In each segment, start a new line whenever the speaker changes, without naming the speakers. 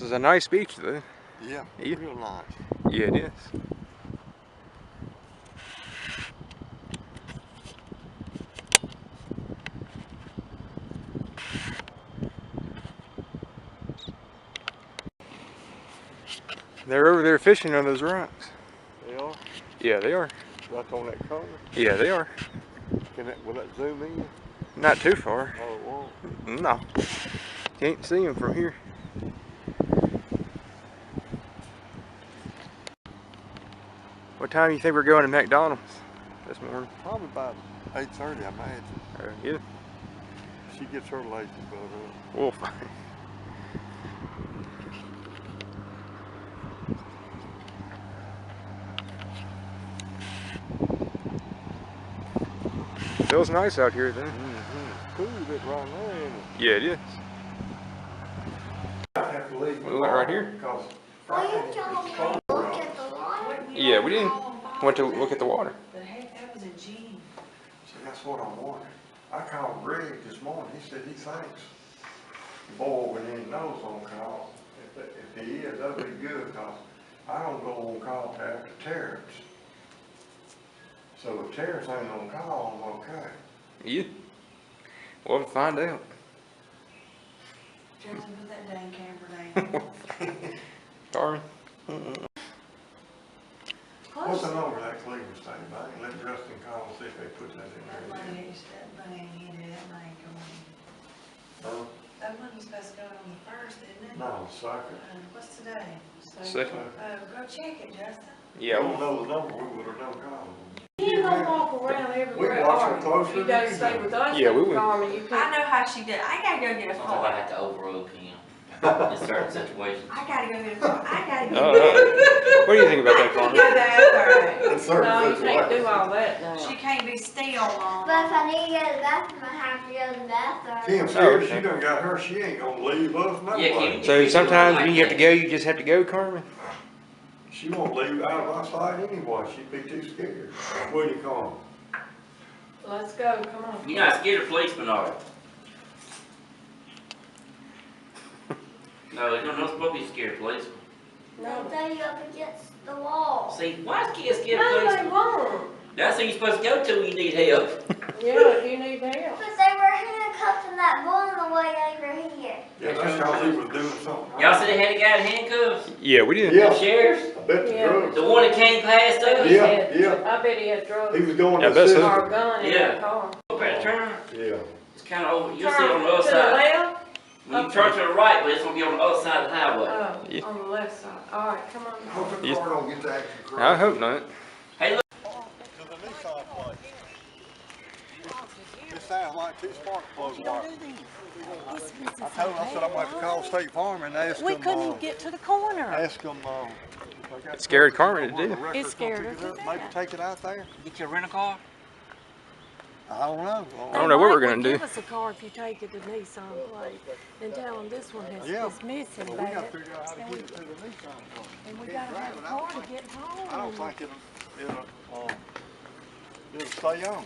This is a nice beach, though.
Yeah, real nice.
Yeah, it is. They're over there fishing on those rocks.
They are?
Yeah, they are.
Right on that corner?
Yeah, they are.
Will that zoom in?
Not too far.
Oh, it won't?
No. Can't see them from here. What time do you think we're going to McDonald's this morning?
Probably about 8:30, I imagine.
Yeah.
She gets her lazy butt up.
We'll find. Feels nice out here then.
Cool bit right there, ain't it?
Yeah, it is.
I have to leave.
We went right here.
Well, you told me to look at the water.
Yeah, we didn't. Went to look at the water.
The heck, that was in June.
See, that's what I wanted. I called Greg this morning. He said he thinks the boy with any nose on call. If he is, that'll be good, because I don't go on call after Terrence. So if Terrence ain't on call, I'm okay.
Yeah. We'll find out.
Justin, put that dang camper down.
Carmen.
What's the number of that Cleveland State Bank? Let Justin call and see if they put that in
That
there.
money ain't into that money going.
Huh?
That money's supposed to go on the 1st, isn't it?
No, second.
What's today?
Second.
Go check it, Justin.
Yeah.
We don't know the number, we would have done calling.
You don't walk around everywhere.
We watch her closer.
You gotta stay with us.
Yeah, we would.
Carmen, you
I
can't.
know how she did. I gotta go get a
Sometimes
phone.
I have to overrule him in certain situations.
I gotta go get a phone. I gotta get
What do you think about that,
Go
Carmen?
that way.
In certain
No, you can't do
situations.
all that now.
She can't be still long.
But if I need to go to the bathroom, I have to go to the bathroom.
Kim said she done got her, she ain't gonna leave us no
Yeah,
way.
Kim.
So sometimes when you have to go, you just have to go, Carmen?
She won't leave out of my sight anyway, she'd be too scared. When you come.
Let's go, come on.
You're not scared of policemen, are you? No, you're not supposed to be scared of policemen.
They'll throw you up against the wall.
See, why is kids scared of
No, they
policemen?
won't.
That's who you're supposed to go to when you need help.
Yeah, you need help.
But they were handcuffed in that bull on the way over here.
Yeah, that's because he was doing something.
Y'all said they had a guy in handcuffs?
Yeah, we did.
Yeah.
The sheriff's?
I bet the
Yeah.
drugs.
The one that came past us?
He
Yeah,
had-
yeah.
I bet he had drugs.
He was going
Yeah,
to
I bet so.
assist.
Or a gun in
Yeah.
that car.
Better turn.
Yeah.
It's kind of over. You'll see it on the other
To the
side.
left?
When you turn to the right, but it's going to be on the other side of the highway.
Oh,
Yeah.
on the left side. All right, come on.
Hope the
Yeah.
car don't get to action crazy.
I hope not.
Hey, look.
To the Nissan place. It sounds like two spark plugs work. I told him, I said, I'm going to call State Farm and ask them.
We couldn't even get to the corner.
Ask them, if they got.
It scared Carmen to do.
Record
It scared
pick
her
up,
to
maybe
death.
take it out there.
Get your rental car?
I don't know.
I don't know what we're
They
gonna
might
do.
Give us a car if you take it to Nissan place and tell them this one
Yeah.
is missing
But we gotta
bad.
figure out how to get it to the Nissan place.
And we gotta have a car to get home.
I don't think it'll stay on.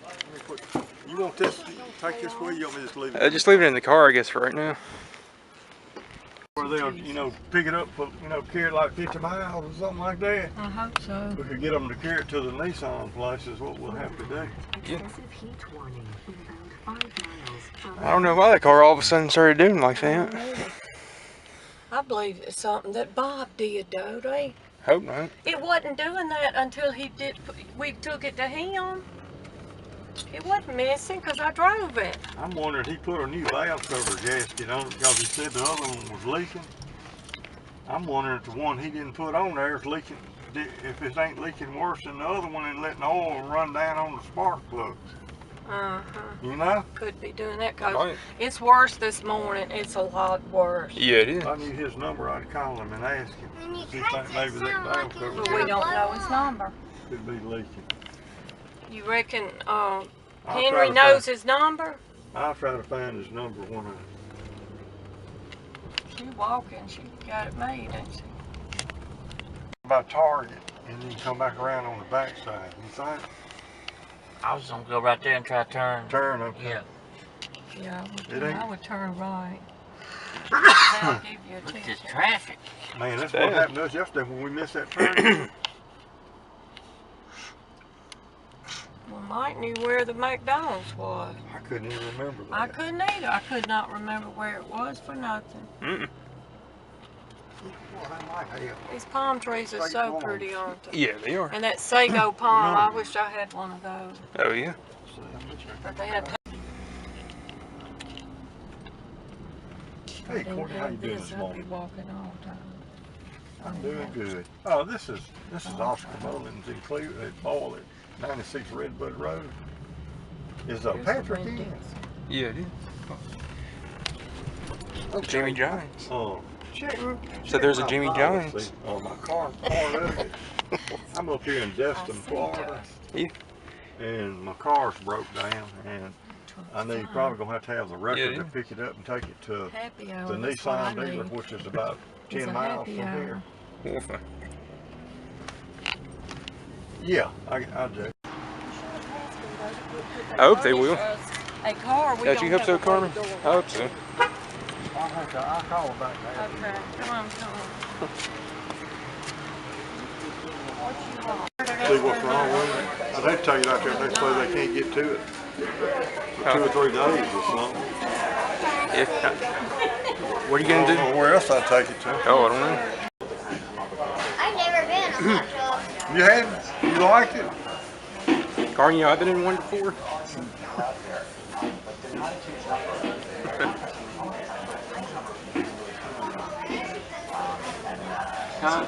Let me put, you want this, take this with you, or me just leave it?
Just leave it in the car, I guess, for right now.
Or they'll, pick it up, for, carry it like 50 miles or something like that.
I hope so.
We could get them to carry it to the Nissan place is what we'll have to do.
Yeah. I don't know why that car all of a sudden started doing like that.
I believe it's something that Bob did, though.
Hope not.
It wasn't doing that until we took it to him. It wasn't missing because I drove it.
I'm wondering, he put a new valve cover gasket on it because he said the other one was leaking. I'm wondering if the one he didn't put on there is leaking, if it ain't leaking worse than the other one and letting the oil run down on the spark plugs.
Could be doing that because
Right.
it's worse this morning. It's a lot worse.
Yeah, it is.
If I knew his number, I'd call him and ask him.
And you
See if
text
maybe
it
that
sound
valve
like
cover
you
But we don't know his number.
could be leaking.
You reckon
I'll
Henry
try to
knows
find-
his number?
I'll try to find his number when
She walking. She got it made, ain't she?
about Target, and then come back around on the backside. You think?
I was going to go right there and try to turn.
Turn up.
Yeah.
Yeah,
It ain't-
I would turn right. they'll give you a
Look at
ticket.
this traffic.
Man, that's
Damn.
what happened to us yesterday when we missed that train.
Well, Mike knew where the McDonald's was.
I couldn't even remember that.
I couldn't either. I could not remember where it was for nothing.
Mm-mm.
Boy, I like hell.
These palm trees are so pretty, aren't they?
Yeah, they are.
And that sago palm, I wish I had one of those.
Oh, yeah.
But they have
Hey, Courtney, how you doing this
I'd be
morning?
walking all the time.
I'm doing good. Oh, this is Oscar Mullins in Boyle at 96 Redbud Road. Is
Here's the
Patrick
Winn
in?
Dixie.
Yeah, it is. Jimmy John's.
Oh, check.
So there's a
my
Jimmy
policy.
John's.
Oh, my car's part of it. I'm up here in Destin,
see
Florida.
Yeah.
And my car's broke down, and I need probably gonna have the record
Yeah.
to pick it up and take it to
Happy hour.
the
that's what I
Nissan dealer,
need.
which is about
It's
10
a
miles from
happy hour.
here.
Well, fine.
Yeah, I do.
I hope they will.
A car, we
Don't
don't
you hope
have
so,
a way to
Carmen?
go
I hope so.
I'll call about that.
Okay, come on. What you want?
See what's wrong with it. I'd have to tell you out there, they say they can't get to it for 2 or 3 days or something.
What are you
I
going to
don't
do?
know where else I'd take it to.
Oh, I don't know.
I've never been in a hot tub.
You hadn't? You liked it?
Carmen, I've been in one before.
Huh?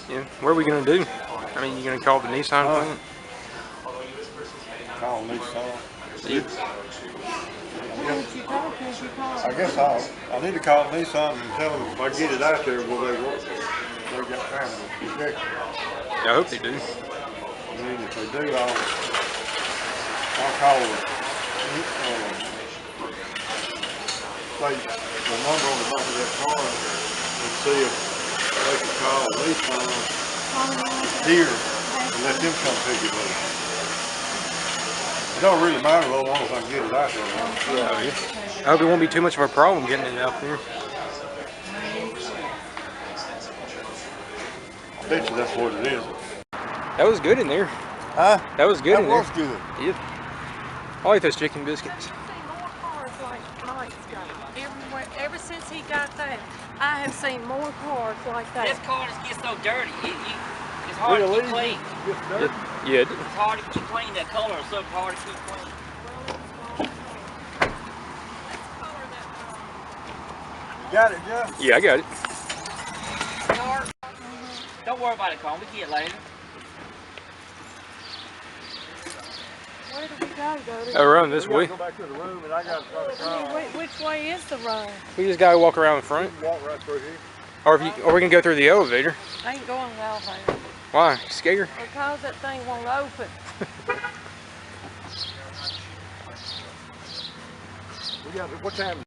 Yeah. What are we going to do? I mean, you going to call the Nissan plant?
Call Nissan.
Yeah.
I guess I need to call Nissan and tell them if I get it out there, will they work? They got time to check it.
I hope they do.
And then if they do, I'll call them. Say the number on the back of that car and see if they can call Nissan here and let them come pick it up. It don't really matter though, as long as I can get it out there.
Yeah. I hope it won't be too much of a problem getting it out there.
I bet you that's what it is.
That was good in there.
Huh?
That was good in
That
there.
was good.
Yeah. I like those chicken biscuits.
Ever since he got that, I have seen more cars like
This
that.
car just gets so dirty. It's hard to keep clean.
Yeah.
It's hard to keep clean. That color is so hard to keep clean.
Got it, Jeff?
Yeah, I got it.
Don't worry about it, Colin. We can get it later.
Where do we go, Dodie?
Oh, run this way.
Go back to the room and I got to start the car.
Which way is the road?
We just gotta walk around the front.
Walk right through here.
Or we can go through the elevator.
I ain't going to the elevator.
Why? Scared?
Because that thing won't open.
We got, what time